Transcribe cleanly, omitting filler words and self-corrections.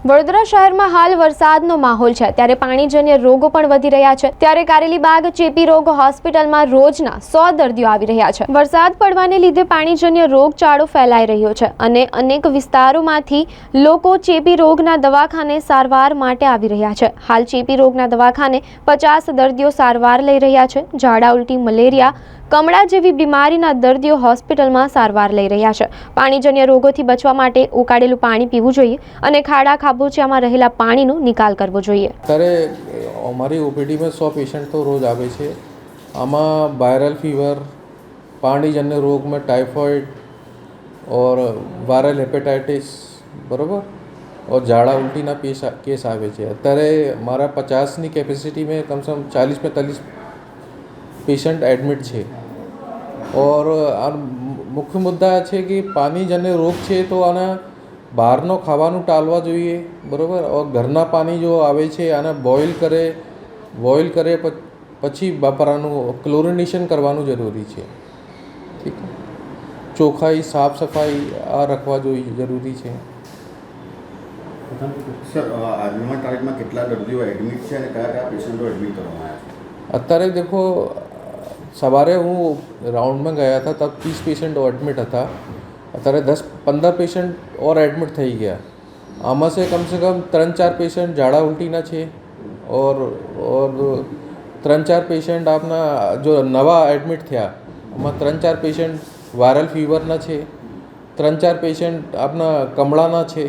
વડોદરા શહેરમાં હાલ વરસાદનો માહોલ છે ત્યારે પાણીજન્ય રોગો પણ વધી રહ્યા છે ત્યારે કારેલીબાગ ચેપી રોગ હોસ્પિટલમાં રોજના 100 દર્દીઓ આવી રહ્યા છે। વરસાદ પડવાને લીધે પાણીજન્ય રોગચાળો ફેલાઈ રહ્યો છે અને અનેક વિસ્તારોમાંથી લોકો ચેપી રોગના દવાખાને સારવાર માટે આવી રહ્યા છે। હાલ ચેપી રોગના દવાખાને 50 દર્દીઓ સારવાર લઈ રહ્યા છે। ઝાડા ઉલટી મલેરિયા કમળા જેવી બીમારીના દર્દીઓ હોસ્પિટલમાં સારવાર લઈ રહ્યા છે। પાણીજન્ય રોગોથી બચવા માટે ઉકાળેલું પાણી પીવું જોઈએ અને ખાડા ખાબોચિયામાં રહેલા પાણીનો નિકાલ કરવો જોઈએ। ત્યારે અમારી ઓપીડીમાં 100 પેશન્ટ તો રોજ આવે છે। આમાં વાયરલ ફીવર, પાણીજન્ય રોગમાં ટાइफॉइड और वायरल हेपेटाइटिस बराबर और ઝાડા ઉલટીના કેસ આવે છે। અત્યારે મારા 50ની કેપેસિટી में कम से कम 40-45 पेशेंट एडमिट છે और मुख्य मुद्दा છે કે પાણીજન્ય રોગ છે તો આના બહારનો ખાવાનું ટાળવા જોઈએ બરાબર। और ઘરના પાણી જો આવે છે આને બોઇલ કરે પછી વાપરવાનું, ક્લોરિનેશન કરવાનું જરૂરી છે। ઠીક છે, ચોખ્ખાઈ સાફ સફાઈ આ રાખવા જોઈએ જરૂરી છે। સર, આજના તારીખમાં કેટલા દર્દીઓ એડમિટ છે અને કયા કયા પેશન્ટો એડમિટ કરવામાં આવ્યા છે? અત્યારે देखो सवारे હું રાઉન્ડમાં ગયા था तब 30 पेशेंट एडमिट था। અત્યારે 10-15 पेशेंट और एडमिट થઈ ગયા। આમાં से कम 3-4 पेशेंट ઝાડા ઉલટીના છે और 3-4 पेशेंट આપના જો નવા એડમિટ થયા આમાં 3-4 पेशेंट વાયરલ ફીવરના છે, 3-4 पेशेंट આપના કમળાના છે।